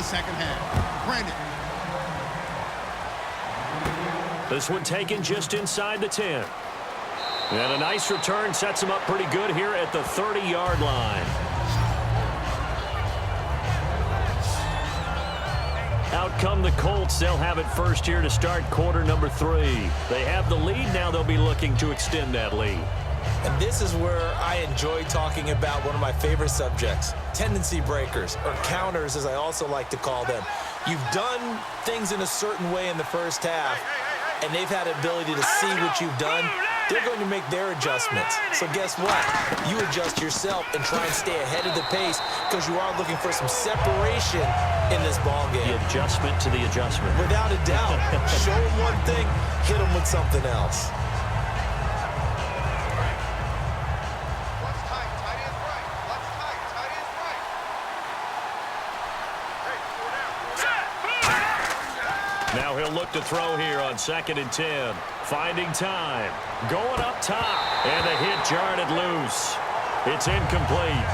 second half. Brandon. This one taken just inside the 10. And a nice return sets him up pretty good here at the 30-yard line. Out come the Colts. They'll have it first here to start quarter number 3. They have the lead. Now they'll be looking to extend that lead. And this is where I enjoy talking about one of my favorite subjects, tendency breakers, or counters as I also like to call them. You've done things in a certain way in the first half, and they've had the ability to see what you've done. They're going to make their adjustments. So guess what? You adjust yourself and try and stay ahead of the pace because you are looking for some separation in this ball game. The adjustment to the adjustment. Without a doubt. Show them one thing, hit them with something else. Now he'll look to throw here on 2nd and 10. Finding time. Going up top. And the hit jarred it loose. It's incomplete.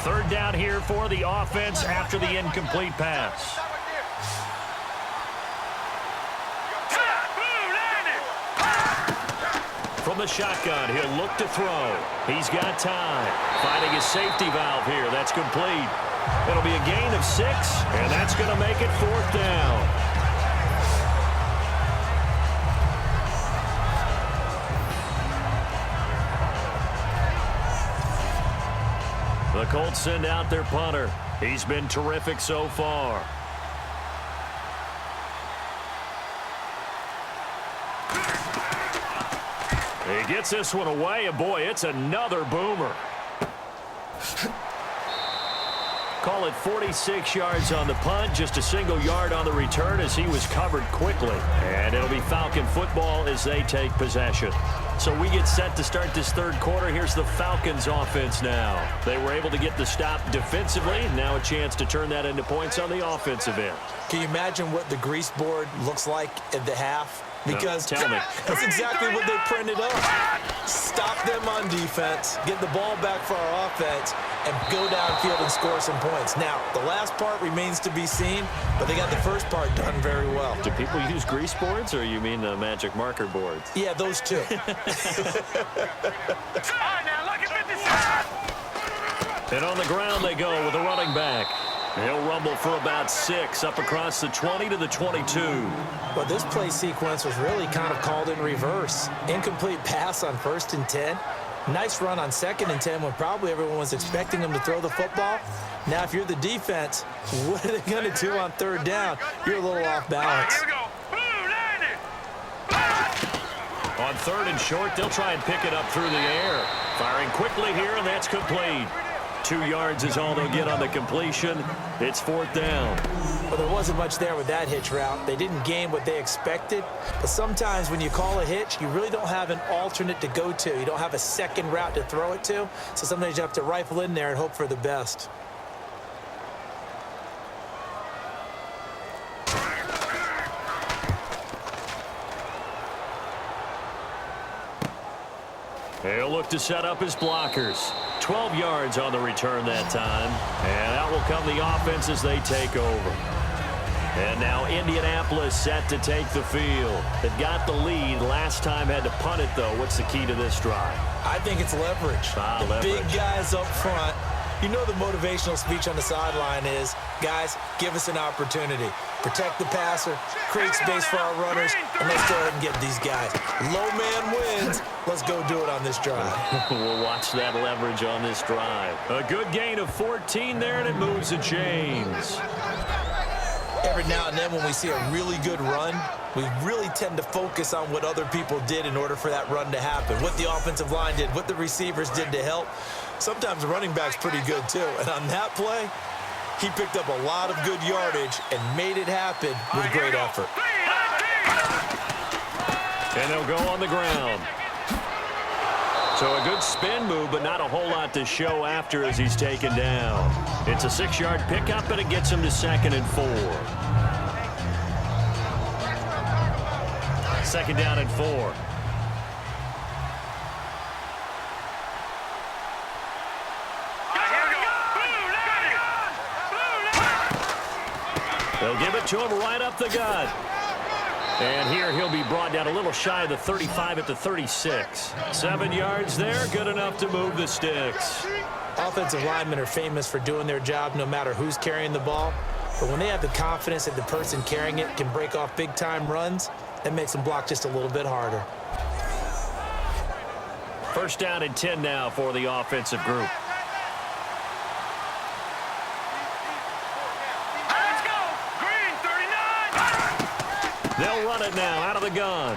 Third down here for the offense after the incomplete pass. From the shotgun, he'll look to throw. He's got time. Finding his safety valve here. That's complete. It'll be a gain of 6, and that's going to make it 4th down. The Colts send out their punter. He's been terrific so far. He gets this one away, and boy, it's another boomer. Call it 46 yards on the punt, just a single yard on the return as he was covered quickly. And it'll be Falcon football as they take possession. So we get set to start this third quarter. Here's the Falcons offense now. They were able to get the stop defensively. Now a chance to turn that into points on the offensive end. Can you imagine what the grease board looks like at the half? Because no, tell me. That's exactly what they printed up. Stop them on defense, get the ball back for our offense, and go downfield and score some points. Now, the last part remains to be seen, but they got the first part done very well. Do people use grease boards, or you mean the magic marker boards? Yeah, those two. And on the ground they go with a running back. He'll rumble for about 6 up across the 20 to the 22. Well, this play sequence was really kind of called in reverse. Incomplete pass on 1st and 10. Nice run on 2nd and 10 when probably everyone was expecting him to throw the football. Now, if you're the defense, what are they going to do on 3rd down? You're a little off balance. On 3rd and short, they'll try and pick it up through the air. Firing quickly here, and that's complete. 2 yards is all they'll get on the completion. It's 4th down. Well, there wasn't much there with that hitch route. They didn't gain what they expected. But sometimes when you call a hitch, you really don't have an alternate to go to. You don't have a second route to throw it to. So sometimes you have to rifle in there and hope for the best. He'll look to set up his blockers. 12 yards on the return that time. And out will come the offense as they take over. And now Indianapolis set to take the field. They've got the lead. Last time had to punt it, though. What's the key to this drive? I think it's leverage. Leverage. Big guys up front. You know the motivational speech on the sideline is, guys, give us an opportunity. Protect the passer, create space for our runners, and let's go ahead and get these guys. Low man wins. Let's go do it on this drive. We'll watch that leverage on this drive. A good gain of 14 there, and it moves the chains. Every now and then when we see a really good run, we really tend to focus on what other people did in order for that run to happen, what the offensive line did, what the receivers did to help. Sometimes the running back's pretty good, too. And on that play, he picked up a lot of good yardage and made it happen with great effort. And they'll go on the ground. So a good spin move, but not a whole lot to show after as he's taken down. It's a 6-yard pickup, and it gets him to 2nd and 4. 2nd down and 4. They'll give it to him right up the gut. And here he'll be brought down a little shy of the 35 at the 36. 7 yards there, good enough to move the sticks. Offensive linemen are famous for doing their job no matter who's carrying the ball. But when they have the confidence that the person carrying it can break off big-time runs, that makes them block just a little bit harder. 1st down and 10 now for the offensive group. They'll run it now out of the gun.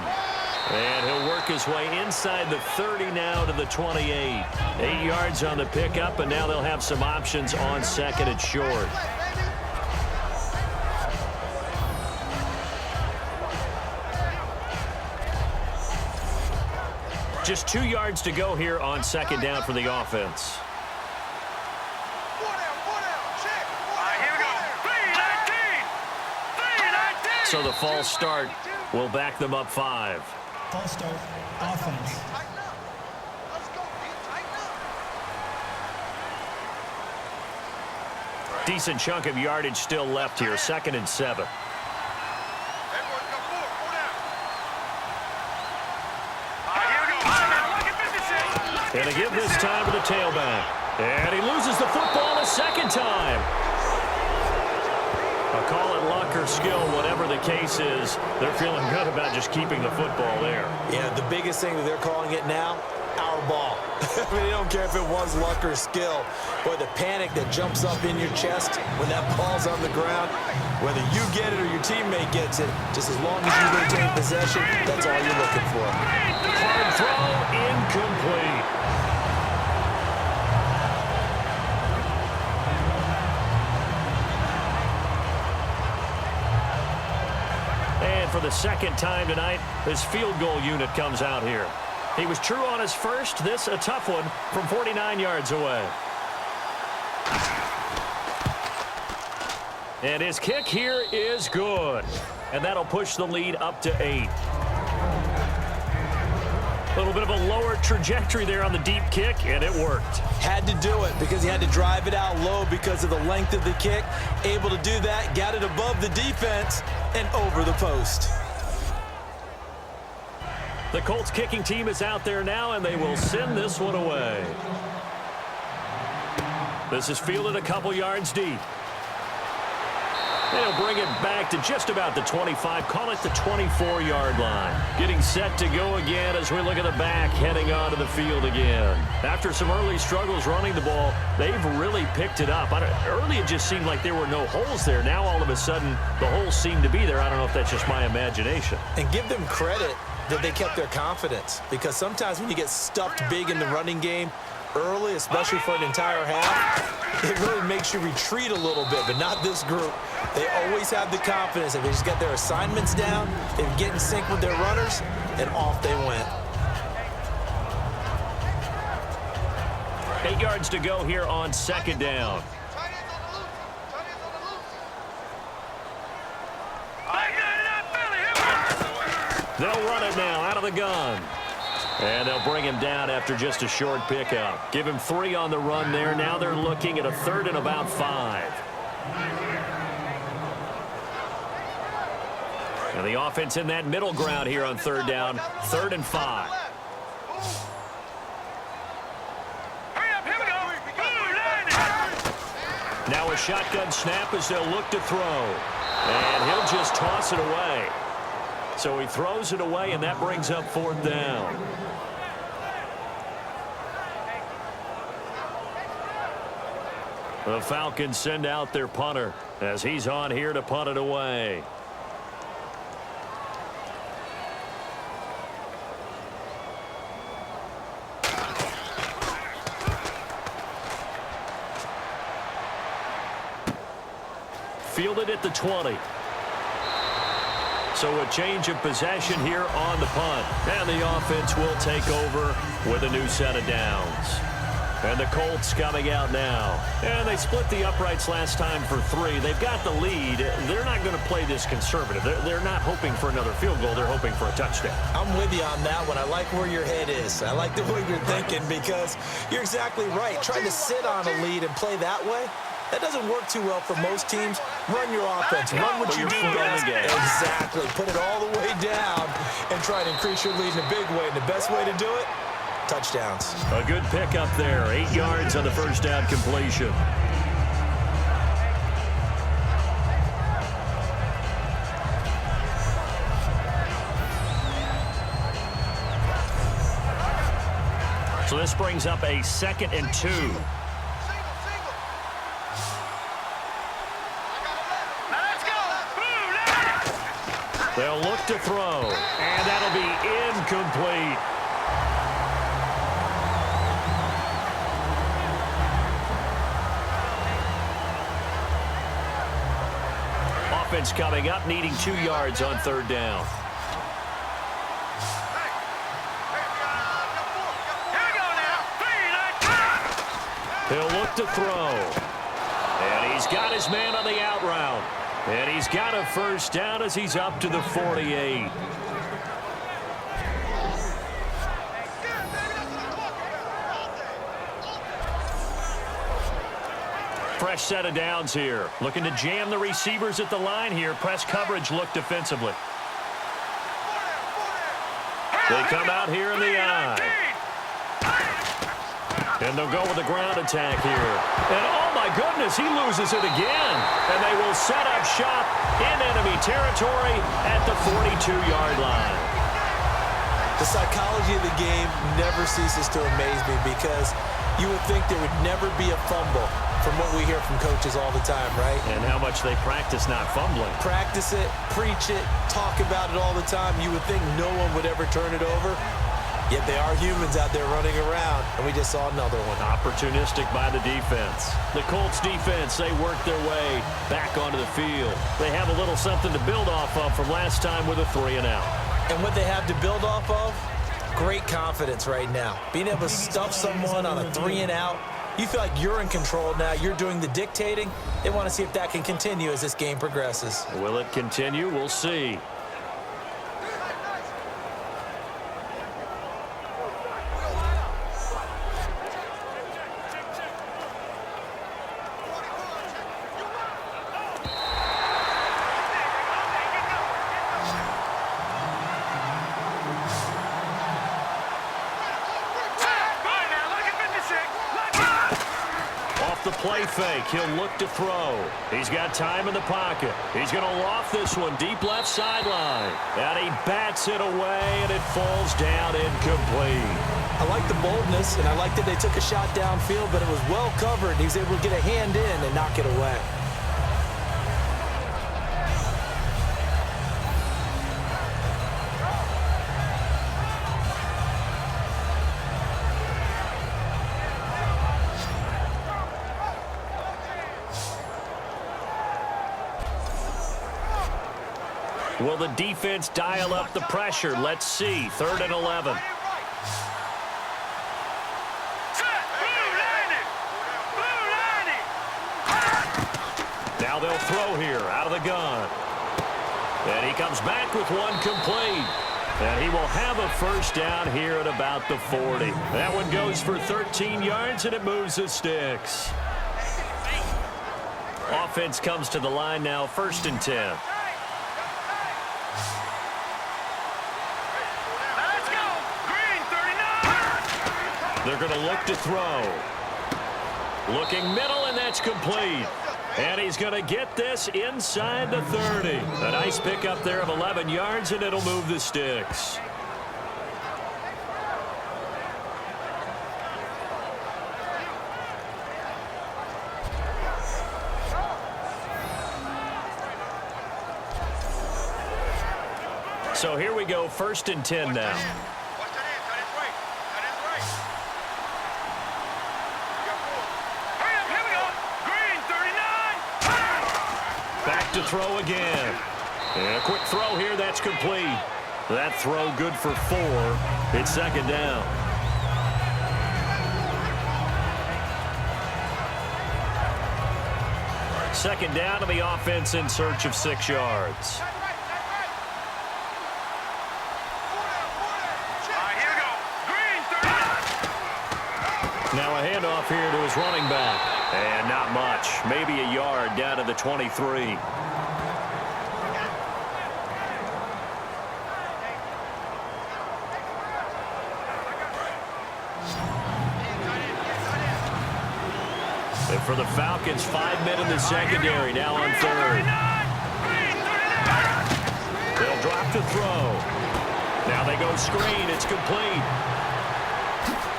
And he'll work his way inside the 30 now to the 28. 8 yards on the pickup, and now they'll have some options on 2nd and short. Just 2 yards to go here on 2nd down for the offense. So the false start will back them up 5. False start, offense. Decent chunk of yardage still left here. 2nd and 7. And to give this time to the tailback. And he loses the football a 2nd time. I'll call it luck or skill, whatever the case is. They're feeling good about just keeping the football there. Yeah, the biggest thing that they're calling it now, our ball. I mean, they don't care if it was luck or skill. Boy, the panic that jumps up in your chest when that ball's on the ground, whether you get it or your teammate gets it, just as long as you maintain possession, that's all you're looking for. Hard throw, incomplete. For the 2nd time tonight, this field goal unit comes out here. He was true on his first. This a tough one from 49 yards away. And his kick here is good. And that'll push the lead up to 8. A little bit of a lower trajectory there on the deep kick, and it worked. Had to do it because he had to drive it out low because of the length of the kick. Able to do that, got it above the defense and over the post. The Colts kicking team is out there now, and they will send this one away. This is fielded a couple yards deep. They'll bring it back to just about the 25, call it the 24-yard line. Getting set to go again as we look at the back heading onto the field again. After some early struggles running the ball, they've really picked it up. Early it just seemed like there were no holes there. Now all of a sudden the holes seem to be there. I don't know if that's just my imagination. And give them credit that they kept their confidence, because sometimes when you get stuffed big in the running game early, especially for an entire half, it really makes you retreat a little bit, but not this group. They always have the confidence that they just got their assignments down, they get in sync with their runners, and off they went. 8 yards to go here on 2nd down. They'll run it now out of the gun. And they'll bring him down after just a short pickup. Give him 3 on the run there. Now they're looking at a 3rd and about 5. And the offense in that middle ground here on 3rd down. 3rd and 5. Now a shotgun snap as they'll look to throw. And he'll just toss it away. So he throws it away, and that brings up 4th down. The Falcons send out their punter as he's on here to punt it away. Fielded at the 20. So a change of possession here on the punt. And the offense will take over with a new set of downs. And the Colts coming out now. And they split the uprights last time for 3. They've got the lead. They're not going to play this conservative. They're not hoping for another field goal. They're hoping for a touchdown. I'm with you on that one. I like where your head is. I like the way you're thinking because you're exactly right. Trying to sit on a lead and play that way, that doesn't work too well for most teams. Run your offense. Run what you do best. Exactly. Put it all the way down and try to increase your lead in a big way. And the best way to do it, touchdowns. A good pickup there. 8 yards on the first down completion. So this brings up a 2nd and 2. They'll look to throw, and that'll be incomplete. Offense coming up, needing 2 yards on 3rd down. He'll look to throw. And he's got his man on the out route. And he's got a first down as he's up to the 48. Fresh set of downs here. Looking to jam the receivers at the line here. Press coverage look defensively. They come out here in the eye. And they'll go with a ground attack here. And oh my goodness, he loses it again. And they will set up shop in enemy territory at the 42-yard line. The psychology of the game never ceases to amaze me because you would think there would never be a fumble from what we hear from coaches all the time, right? And how much they practice not fumbling. Practice it, preach it, talk about it all the time. You would think no one would ever turn it over. Yet they are humans out there running around, and we just saw another one. Opportunistic by the defense. The Colts defense, they work their way back onto the field. They have a little something to build off of from last time with a 3-and-out. And what they have to build off of, great confidence right now. Being able to stuff someone on a 3-and-out, you feel like you're in control now. You're doing the dictating. They want to see if that can continue as this game progresses. Will it continue? We'll see. The play fake. He'll look to throw. He's got time in the pocket. He's going to loft this one deep left sideline. And he bats it away, and it falls down incomplete. I like the boldness, and I like that they took a shot downfield, but it was well covered. He was able to get a hand in and knock it away. Will the defense dial up the pressure? Let's see. 3rd and 11. Now they'll throw here out of the gun. And he comes back with one complete. And he will have a first down here at about the 40. That one goes for 13 yards, and it moves the sticks. Offense comes to the line now, 1st and 10. They're going to look to throw. Looking middle, and that's complete. And he's going to get this inside the 30. A nice pickup there of 11 yards, and it'll move the sticks. So here we go, 1st and 10 now. Back to throw again. And a quick throw here, that's complete. That throw good for 4. It's second down. Second down to the offense in search of 6 yards. Now a handoff here to his running back. And not much. Maybe a yard down to the 23. And for the Falcons, 5 men in the secondary now on third. They'll drop to throw. Now they go screen. It's complete.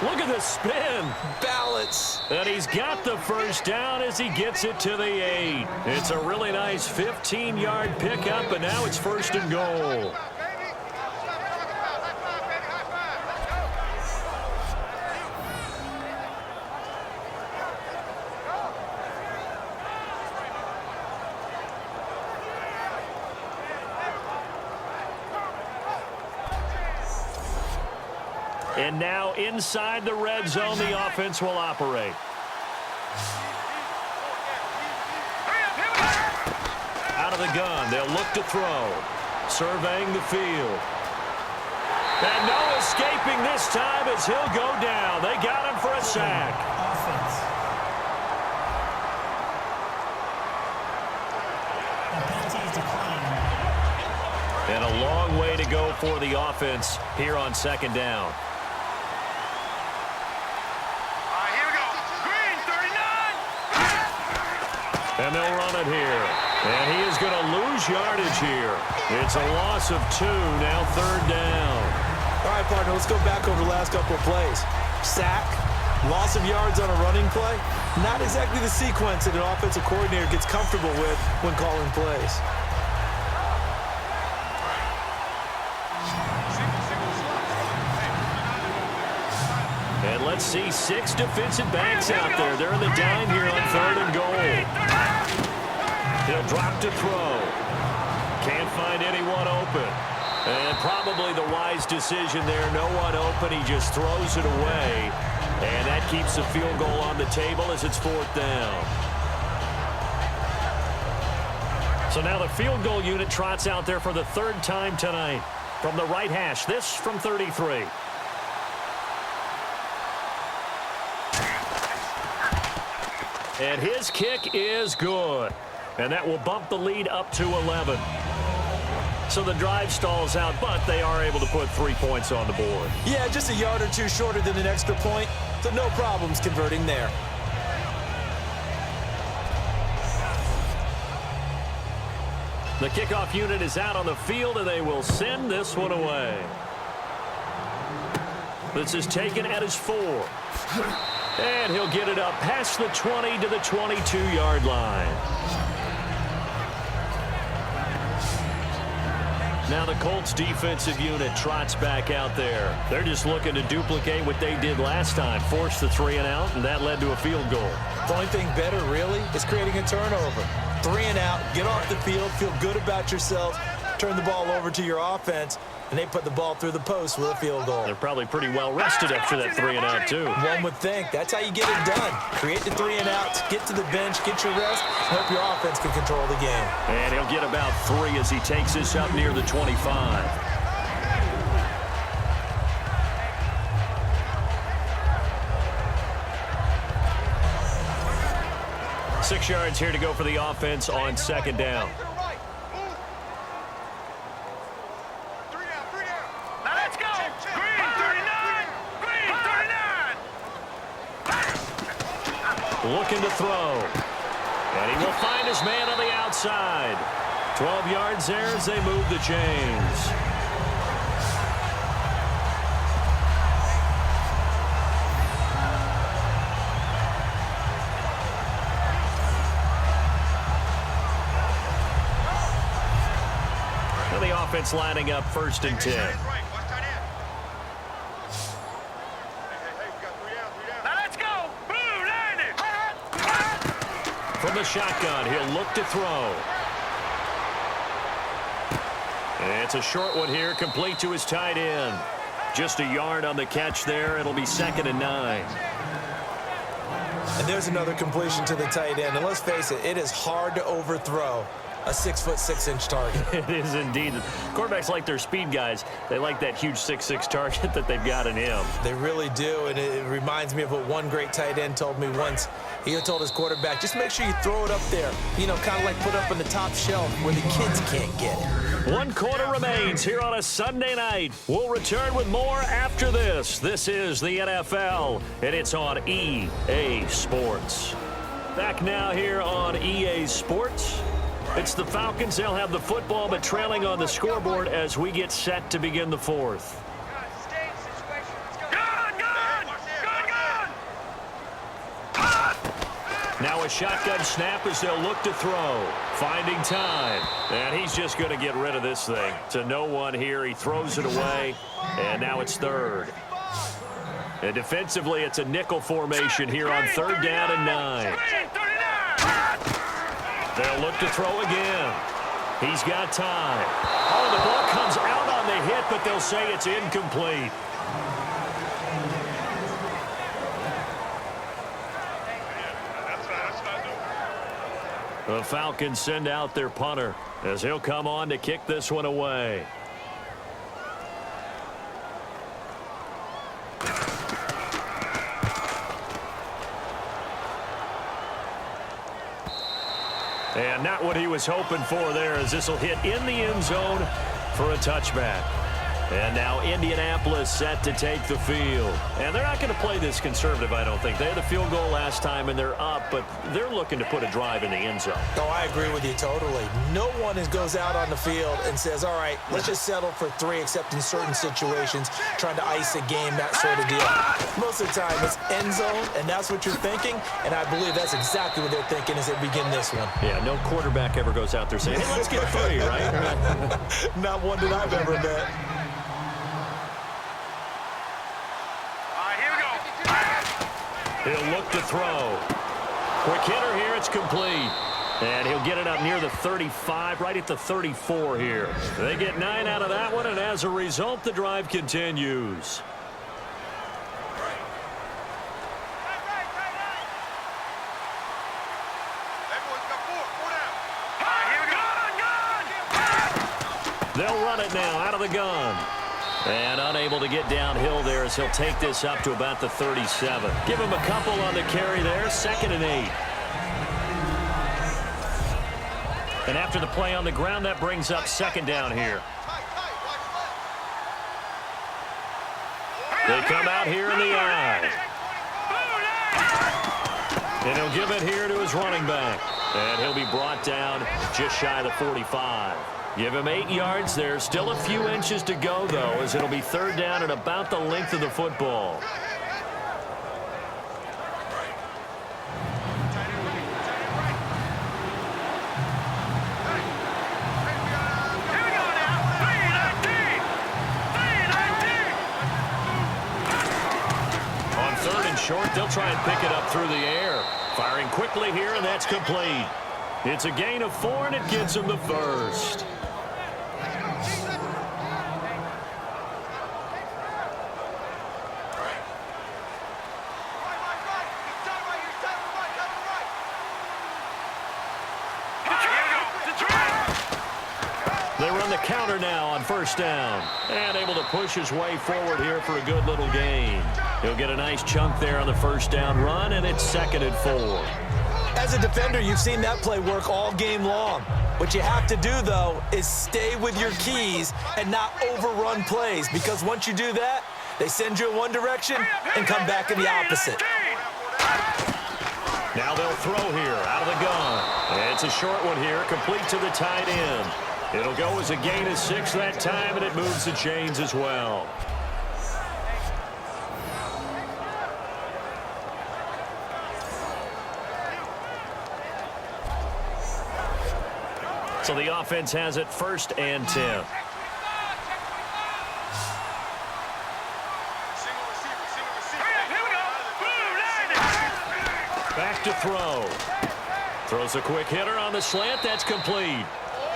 Look at the spin. Balance. And he's got the first down as he gets it to the 8. It's a really nice 15-yard pickup, and now it's first and goal. And now inside the red zone, the offense will operate. Out of the gun, they'll look to throw. Surveying the field. And no escaping this time as he'll go down. They got him for a sack. Offense. The penalty is declined. And a long way to go for the offense here on second down. And they'll run it here. And he is going to lose yardage here. It's a loss of 2, now third down. All right, partner, let's go back over the last couple of plays. Sack, loss of yards on a running play. Not exactly the sequence that an offensive coordinator gets comfortable with when calling plays. And let's see 6 defensive backs out there. They're in the dime here on third and goal. He'll drop to throw. Can't find anyone open. And probably the wise decision there. No one open. He just throws it away. And that keeps the field goal on the table as it's fourth down. So now the field goal unit trots out there for the 3rd time tonight. From the right hash, this from 33. And his kick is good. And that will bump the lead up to 11. So the drive stalls out, but they are able to put 3 points on the board. Yeah, just a yard or 2 shorter than an extra point, so no problems converting there. The kickoff unit is out on the field, and they will send this one away. This is taken at his 4. And he'll get it up past the 20 to the 22-yard line. Now the Colts defensive unit trots back out there. They're just looking to duplicate what they did last time, force the 3 and out, and that led to a field goal. The only thing better, really, is creating a turnover. 3 and out, get off the field, feel good about yourself, turn the ball over to your offense, and they put the ball through the post with a field goal. They're probably pretty well rested after that 3 and out, too. One would think. That's how you get it done. Create the 3 and outs, get to the bench, get your rest, hope your offense can control the game. And he'll get about 3 as he takes this up near the 25. 6 yards here to go for the offense on second down. Looking to throw. And he will find his man on the outside. 12 yards there as they move the chains. Now the offense lining up 1st and 10. From the shotgun, he'll look to throw. And it's a short one here, complete to his tight end. Just a yard on the catch there. It'll be 2nd and 9. And there's another completion to the tight end. And let's face it, it is hard to overthrow a 6'6" target. It is indeed. Quarterbacks like their speed guys. They like that huge 6'6" target that they've got in him. They really do, and it reminds me of what one great tight end told me once. He told his quarterback, just make sure you throw it up there, you know, kind of like put up on the top shelf where the kids can't get it. 1 quarter remains here on a Sunday night. We'll return with more after this. This is the NFL, and it's on EA Sports. Back now here on EA Sports. It's the Falcons. They'll have the football, but trailing on the scoreboard as we get set to begin the 4th. Now a shotgun snap as they'll look to throw. Finding time. And he's just going to get rid of this thing. To no one here. He throws it away. And now it's 3rd. And defensively, it's a nickel formation here on 3rd down and 9. They'll look to throw again. He's got time. Oh, the ball comes out on the hit, but they'll say it's incomplete. The Falcons send out their punter as he'll come on to kick this one away. And not what he was hoping for there, as this will hit in the end zone for a touchback. And now Indianapolis set to take the field. And they're not going to play this conservative, I don't think. They had the field goal last time, and they're up, but they're looking to put a drive in the end zone. Oh, I agree with you totally. No one goes out on the field and says, all right, let's just settle for 3, except in certain situations, trying to ice a game, that sort of deal. Most of the time, it's end zone, and that's what you're thinking, and I believe that's exactly what they're thinking as they begin this one. Yeah, no quarterback ever goes out there saying, hey, let's get 3, right? Not one that I've ever met. He'll look to throw. Quick hitter here. It's complete. And he'll get it up near the 35, right at the 34 here. They get 9 out of that one, and as a result, the drive continues. They'll run it now out of the gun. And unable to get downhill there as he'll take this up to about the 37. Give him a couple on the carry there. 2nd and 8. And after the play on the ground, that brings up 2nd down here. They come out here in the eye. And he'll give it here to his running back. And he'll be brought down just shy of the 45. Give him 8 yards there. Still a few inches to go, though, as it'll be 3rd down and about the length of the football. On 3rd and short, they'll try and pick it up through the air. Firing quickly here, and that's complete. It's a gain of 4, and it gets him the first. They run the counter now on 1st down. And able to push his way forward here for a good little gain. He'll get a nice chunk there on the 1st down run, and it's 2nd and 4. As a defender, you've seen that play work all game long. What you have to do, though, is stay with your keys and not overrun plays, because once you do that, they send you in one direction and come back in the opposite. Now they'll throw here out of the gun. And it's a short one here, complete to the tight end. It'll go as a gain of 6 that time, and it moves the chains as well. So the offense has it 1st and 10. Back to throw. Throws a quick hitter on the slant. That's complete.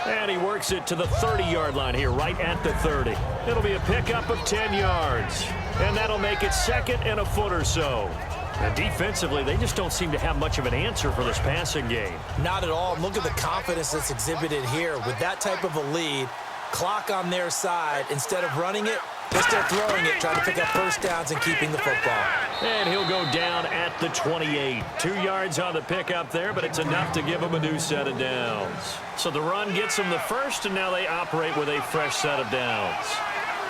And he works it to the 30-yard line here, right at the 30. It'll be a pickup of 10 yards. And that'll make it 2nd and a foot or so. And defensively, they just don't seem to have much of an answer for this passing game. Not at all. Look at the confidence that's exhibited here. With that type of a lead, clock on their side, instead of running it, they're still throwing it, trying to pick up first downs and keeping the football. And he'll go down at the 28. 2 yards on the pickup there, but it's enough to give him a new set of downs. So the run gets them the first, and now they operate with a fresh set of downs.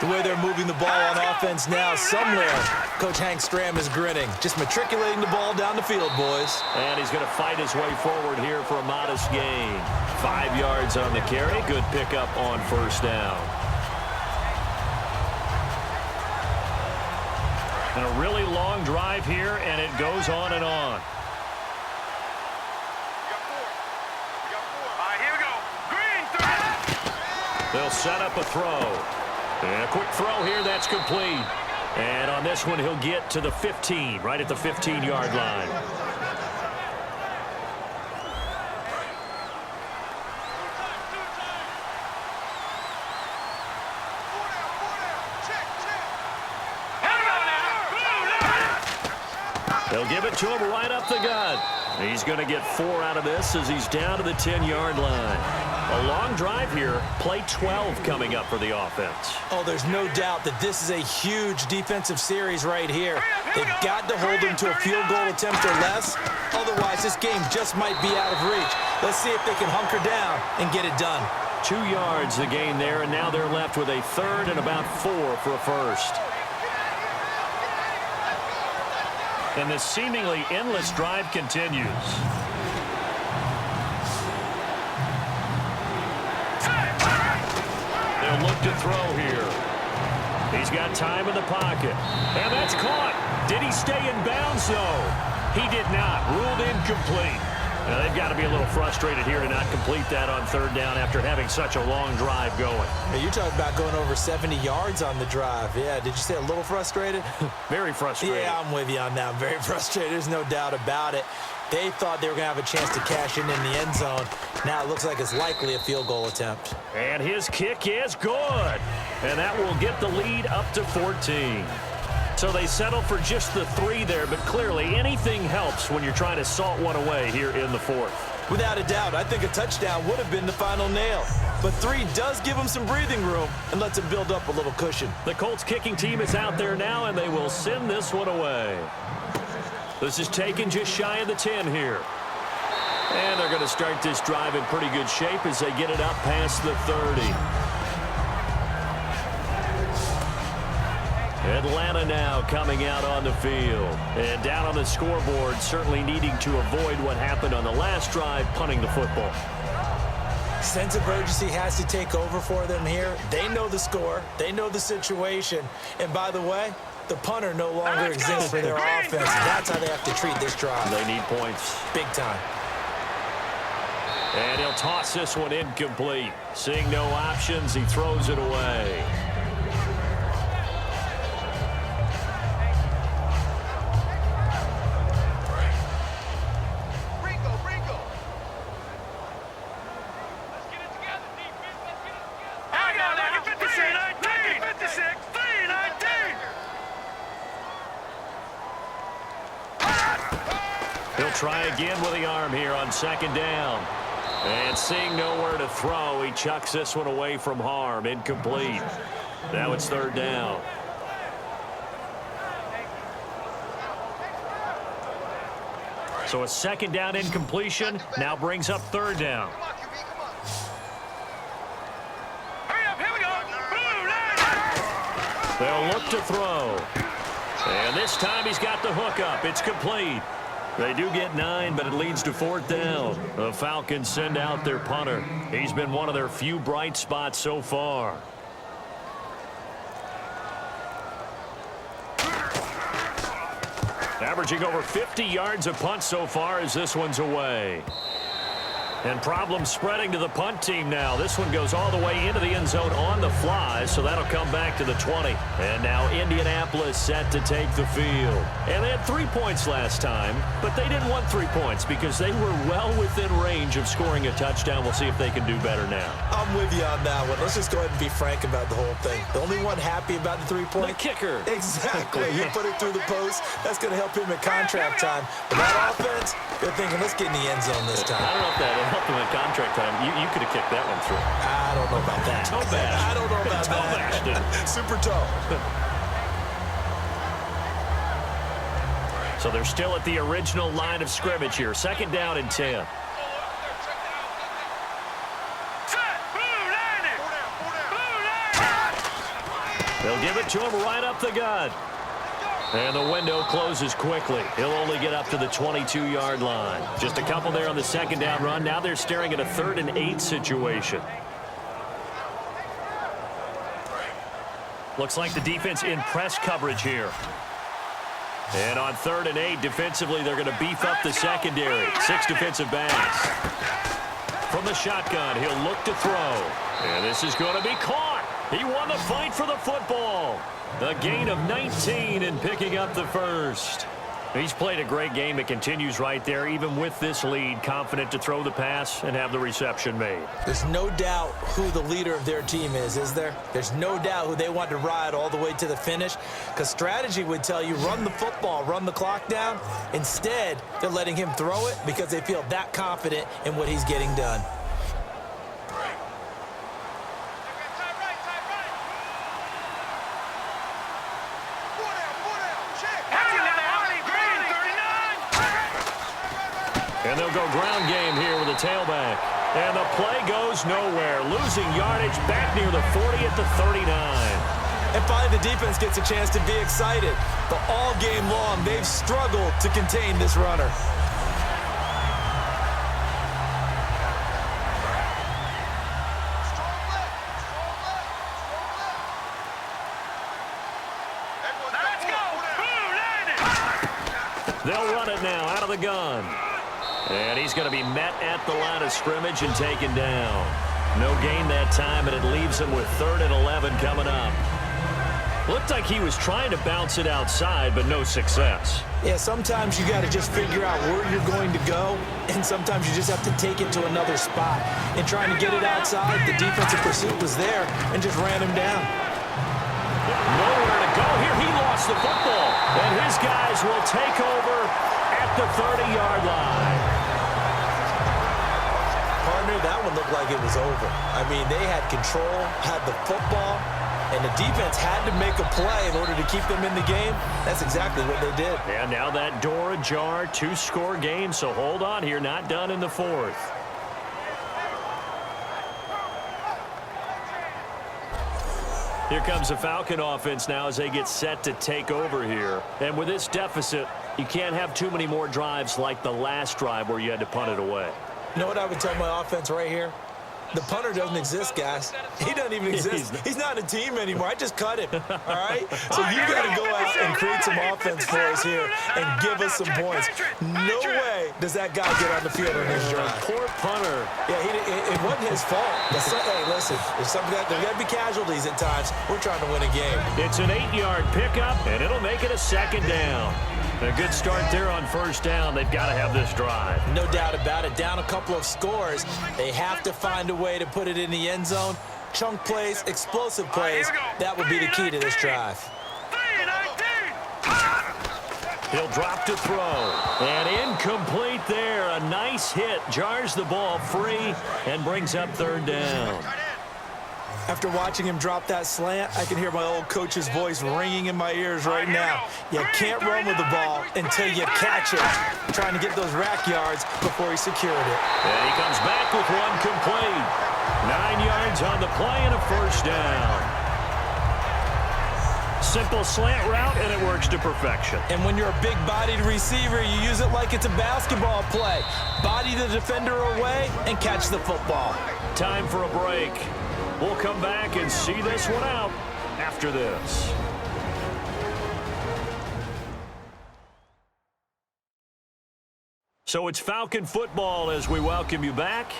The way they're moving the ball on offense now, somewhere, Coach Hank Stram is grinning. Just matriculating the ball down the field, boys. And he's going to fight his way forward here for a modest gain. 5 yards on the carry. Good pickup on first down. And a really long drive here, and it goes on and on. Here we go. Green. They'll set up a throw. And a quick throw here, that's complete. And on this one, he'll get to the 15, right at the 15-yard line. They'll give it to him right up the gut. He's going to get 4 out of this as he's down to the 10-yard line. A long drive here. Play 12 coming up for the offense. Oh, there's no doubt that this is a huge defensive series right here. They've got to hold them to a field goal attempt or less. Otherwise, this game just might be out of reach. Let's see if they can hunker down and get it done. 2 yards the gain there, and now they're left with a 3rd and about 4 for a first. And this seemingly endless drive continues. They'll look to throw here. He's got time in the pocket. And that's caught. Did he stay in bounds, though? He did not. Ruled incomplete. Now, they've got to be a little frustrated here to not complete that on 3rd down after having such a long drive going. Hey, you're talking about going over 70 yards on the drive. Yeah, did you say a little frustrated? Very frustrated. Yeah, I'm with you on that. Very frustrated. There's no doubt about it. They thought they were going to have a chance to cash in the end zone. Now it looks like it's likely a field goal attempt. And his kick is good. And that will get the lead up to 14. So they settle for just the 3 there, but clearly anything helps when you're trying to salt one away here in the 4th. Without a doubt, I think a touchdown would have been the final nail. But 3 does give them some breathing room and lets them build up a little cushion. The Colts kicking team is out there now, and they will send this one away. This is taken just shy of the 10 here. And they're going to start this drive in pretty good shape as they get it up past the 30. Atlanta now coming out on the field. And down on the scoreboard, certainly needing to avoid what happened on the last drive, punting the football. Sense of urgency has to take over for them here. They know the score. They know the situation. And by the way, the punter no longer exists for their offense. That's how they have to treat this drive. They need points. Big time. And he'll toss this one incomplete. Seeing no options, he throws it away. Try again with the arm here on 2nd down. And seeing nowhere to throw, he chucks this one away from harm. Incomplete. Now it's 3rd down. So a 2nd down incompletion now brings up 3rd down. They'll look to throw. And this time he's got the hook up. It's complete. They do get 9, but it leads to 4th down. The Falcons send out their punter. He's been one of their few bright spots so far. Averaging over 50 yards a punt so far as this one's away. And problems spreading to the punt team now. This one goes all the way into the end zone on the fly, so that'll come back to the 20. And now Indianapolis set to take the field. And they had 3 points last time, but they didn't want 3 points because they were well within range of scoring a touchdown. We'll see if they can do better now. I'm with you on that one. Let's just go ahead and be frank about the whole thing. The only one happy about the 3-point? The kicker. Exactly. You put it through the post. That's going to help him in contract time. But that offense, they're thinking, let's get in the end zone this time. I don't know if that helped him in contract time. You could have kicked that one through. I don't know about that. Toe bash. I don't know about Toe bashed it. that. Super toe. So they're still at the original line of scrimmage here. 2nd down and 10. They'll give it to him right up the gut. And the window closes quickly. He'll only get up to the 22-yard line. Just a couple there on the 2nd down run. Now they're staring at a 3rd and 8 situation. Looks like the defense in press coverage here. And on 3rd and 8, defensively, they're going to beef up the secondary. 6 defensive backs. From the shotgun, he'll look to throw. And this is going to be caught. He won the fight for the football. The gain of 19 and picking up the first. He's played a great game. It continues right there, even with this lead, confident to throw the pass and have the reception made. There's no doubt who the leader of their team is there? There's no doubt who they want to ride all the way to the finish, because strategy would tell you run the football, run the clock down. Instead, they're letting him throw it because they feel that confident in what he's getting done. And they'll go ground game here with a tailback. And the play goes nowhere. Losing yardage back near the 40 at the 39. And finally, the defense gets a chance to be excited. But all game long, they've struggled to contain this runner. They'll run it now out of the gun. And he's going to be met at the line of scrimmage and taken down. No gain that time, and it leaves him with 3rd and 11 coming up. Looked like he was trying to bounce it outside, but no success. Yeah, sometimes you got to just figure out where you're going to go, and sometimes you just have to take it to another spot. And trying to get it outside, the defensive pursuit was there and just ran him down. Nowhere to go here. He lost the football, and his guys will take over at the 30-yard line. Partner, that one looked like it was over. I mean, they had control, had the football, and the defense had to make a play in order to keep them in the game. That's exactly what they did. And now that door ajar, 2-score game, so hold on here, not done in the 4th. Here comes the Falcon offense now as they get set to take over here. And with this deficit, you can't have too many more drives like the last drive where you had to punt it away. You know what I would tell my offense right here? The punter doesn't exist, guys. He doesn't even exist. He's not a team anymore. I just cut him, all right? So you got to go out and create some offense for us here and give us some points. No way does that guy get on the field on his drive. Poor punter. Yeah, it wasn't his fault. Hey, listen, there's got to be casualties at times. We're trying to win a game. It's an 8-yard pickup, and it'll make it a 2nd down. A good start there on 1st down. They've got to have this drive. No doubt about it. Down a couple of scores. They have to find a way to put it in the end zone. Chunk plays, explosive plays. That would be the key to this drive. He'll drop to throw. And incomplete there. A nice hit. Jars the ball free and brings up 3rd down. After watching him drop that slant, I can hear my old coach's voice ringing in my ears right now. You can't run with the ball until you catch it. Trying to get those rack yards before he secured it. And he comes back with one complete. 9 yards on the play and a 1st down. Simple slant route, and it works to perfection. And when you're a big-bodied receiver, you use it like it's a basketball play. Body the defender away and catch the football. Time for a break. We'll come back and see this one out after this. So it's Falcon football as we welcome you back.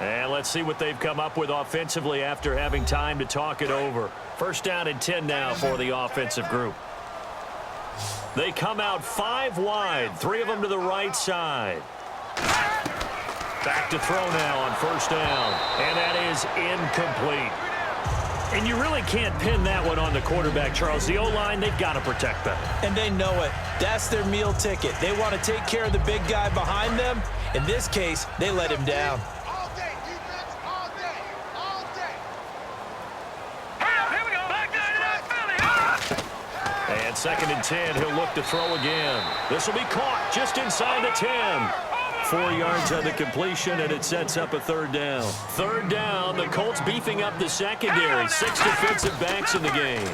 And let's see what they've come up with offensively after having time to talk it over. First down and 10 now for the offensive group. They come out 5 wide, 3 of them to the right side. Back to throw now on first down, and that is incomplete. And you really can't pin that one on the quarterback, Charles. The O-line, they've got to protect them. And they know it. That's their meal ticket. They want to take care of the big guy behind them. In this case, they let him down. All day, defense, all day, all day. Here we go. Back to Philly. And second and 10, he'll look to throw again. This will be caught just inside the 10. 4 yards on the completion, and it sets up a third down. Third down, the Colts beefing up the secondary. 6 defensive backs in the game.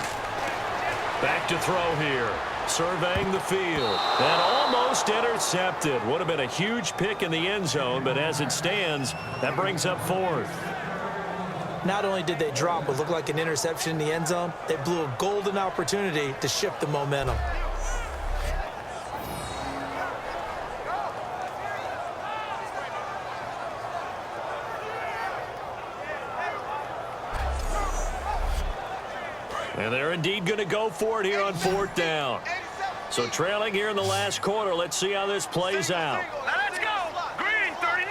Back to throw here. Surveying the field. And almost intercepted. Would have been a huge pick in the end zone, but as it stands, that brings up fourth. Not only did they drop what looked like an interception in the end zone, they blew a golden opportunity to shift the momentum. And they're indeed going to go for it here on fourth down. So trailing here in the last quarter. Let's see how this plays out. Let's go. Green 39.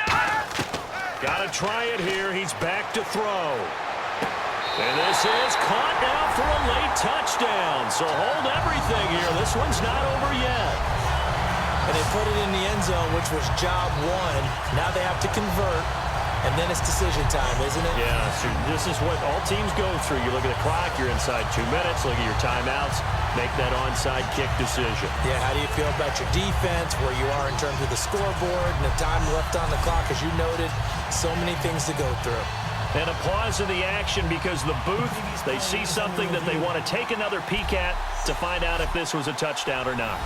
Got to try it here. He's back to throw. And this is caught now for a late touchdown. So hold everything here. This one's not over yet. And they put it in the end zone, which was job one. Now they have to convert. And then it's decision time, isn't it? Yeah, so this is what all teams go through. You look at the clock, you're inside 2 minutes, look at your timeouts, make that onside kick decision. Yeah, how do you feel about your defense, where you are in terms of the scoreboard, and the time left on the clock, as you noted, so many things to go through. And a pause in the action because the booth, they see something that they want to take another peek at to find out if this was a touchdown or not.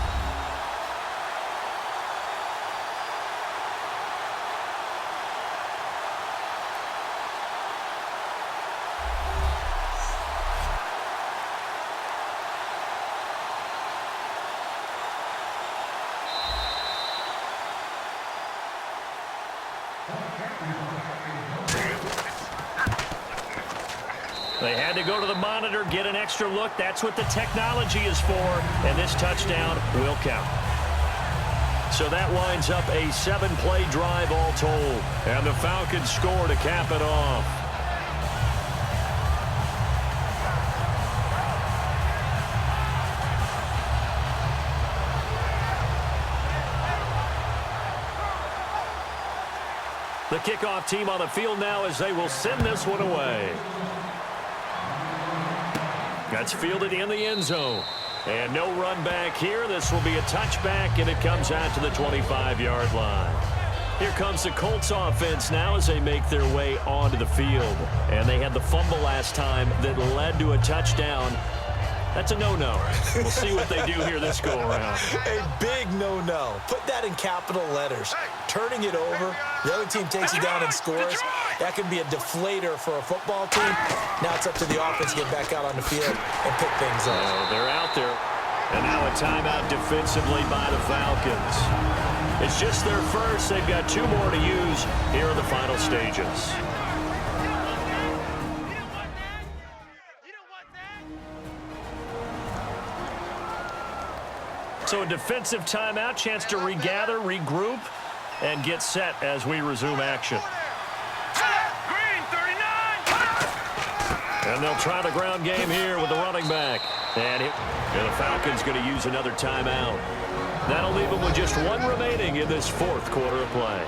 They had to go to the monitor, get an extra look. That's what the technology is for, and this touchdown will count. So that winds up a 7-play drive all told, and the Falcons score to cap it off. The kickoff team on the field now as they will send this one away. That's fielded in the end zone. And no run back here. This will be a touchback, and it comes out to the 25-yard line. Here comes the Colts offense now as they make their way onto the field. And they had the fumble last time that led to a touchdown. That's a no-no. We'll see what they do here this go-around. A big no-no. Put that in capital letters. Turning it over, the other team takes it down and scores. That can be a deflator for a football team. Now it's up to the offense to get back out on the field and pick things up. They're out there. And now a timeout defensively by the Falcons. It's just their first. They've got 2 more to use here in the final stages. So a defensive timeout, chance to regather, regroup, and get set as we resume action. Green 39. And they'll try the ground game here with the running back. And the Falcons going to use another timeout. That'll leave them with just 1 remaining in this 4th quarter of play.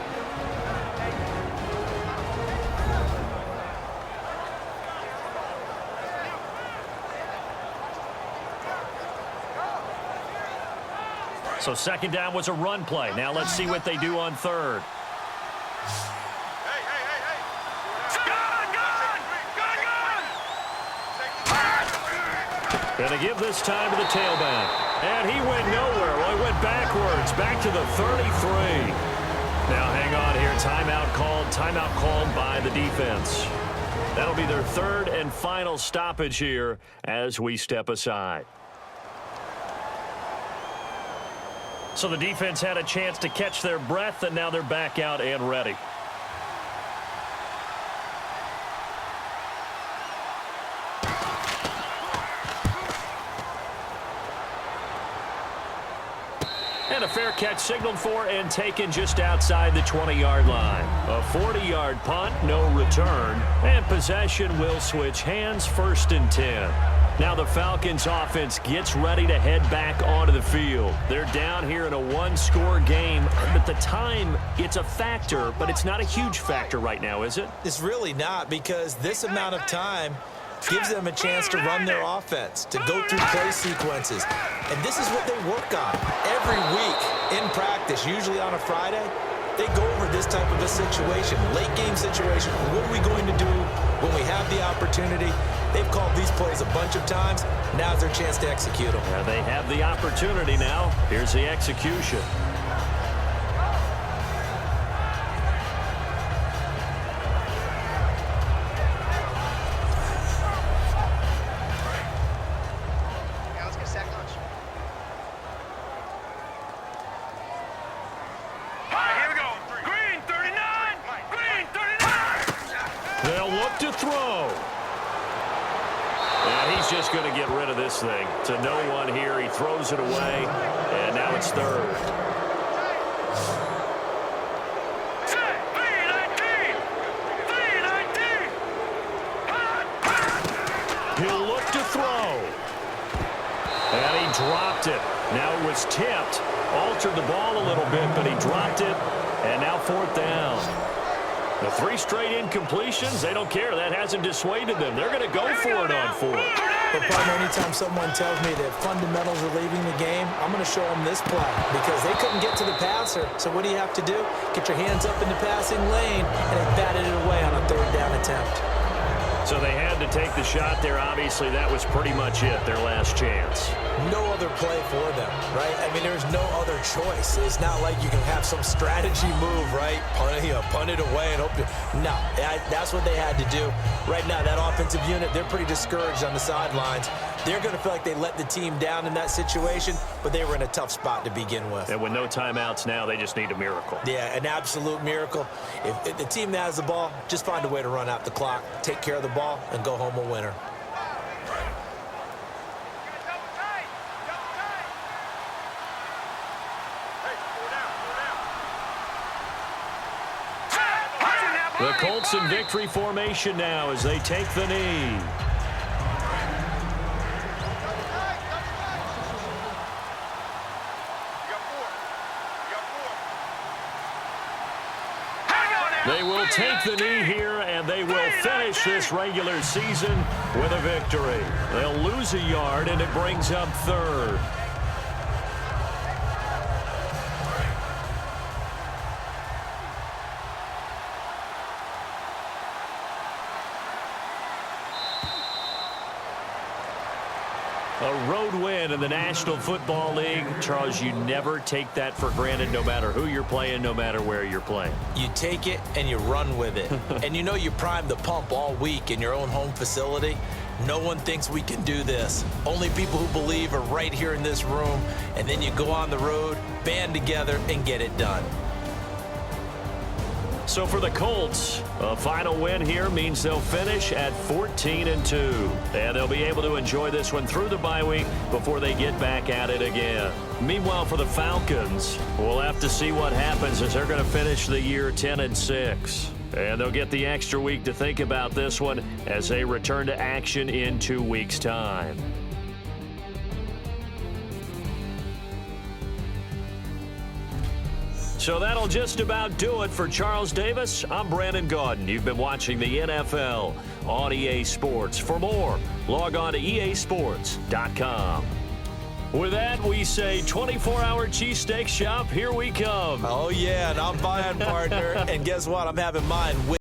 So second down was a run play. Now let's see what they do on third. Going to give this time to the tailback. And he went nowhere. Well, he went backwards, back to the 33. Now hang on here. Timeout called by the defense. That'll be their 3rd and final stoppage here as we step aside. So the defense had a chance to catch their breath, and now they're back out and ready. And a fair catch signaled for and taken just outside the 20-yard line. A 40-yard punt, no return, and possession will switch hands, 1st and 10. Now the Falcons offense gets ready to head back onto the field. They're down here in a one-score game, but the time, it's a factor, but it's not a huge factor right now, is it? It's really not, because this amount of time gives them a chance to run their offense, to go through play sequences. And this is what they work on every week in practice, usually on a Friday. They go over this type of a situation, late game situation. What are we going to do when we have the opportunity? They've called these plays a bunch of times. Now's their chance to execute them. Yeah, they have the opportunity now. Here's the execution. Just going to get rid of this thing. To no one here. He throws it away, and now it's 3rd. He'll look to throw. And he dropped it. Now it was tipped. Altered the ball a little bit, but he dropped it. And now 4th down. The 3 straight incompletions, they don't care. That hasn't dissuaded them. They're going to go for it on 4th. But, partner, anytime someone tells me that fundamentals are leaving the game, I'm going to show them this play because they couldn't get to the passer. So what do you have to do? Get your hands up in the passing lane, and they batted it away on a 3rd down attempt. So they had to take the shot there. Obviously, that was pretty much it, their last chance. No other play for them, right? I mean, there's no other choice. It's not like you can have some strategy move, right? Punt it away and hope to. No, that's what they had to do. Right now, that offensive unit, they're pretty discouraged on the sidelines. They're going to feel like they let the team down in that situation, but they were in a tough spot to begin with. And with no timeouts now, they just need a miracle. Yeah, an absolute miracle. If the team that has the ball, just find a way to run out the clock, take care of the ball, and go home a winner. The Colts in victory formation now as they take the knee. They will take the knee here, and they will finish this regular season with a victory. They'll lose a yard, and it brings up 3rd. A road win in the National Football League. Charles, you never take that for granted no matter who you're playing, no matter where you're playing. You take it and you run with it. And you know you primed the pump all week in your own home facility. No one thinks we can do this. Only people who believe are right here in this room. And then you go on the road, band together, and get it done. So for the Colts, a final win here means they'll finish at 14-2. And they'll be able to enjoy this one through the bye week before they get back at it again. Meanwhile, for the Falcons, we'll have to see what happens as they're going to finish the year 10-6. And they'll get the extra week to think about this one as they return to action in 2 weeks' time. So that'll just about do it for Charles Davis. I'm Brandon Gaudin. You've been watching the NFL on EA Sports. For more, log on to easports.com. With that, we say 24-hour cheesesteak shop, here we come. Oh, yeah, and I'm buying, partner. And guess what? I'm having mine with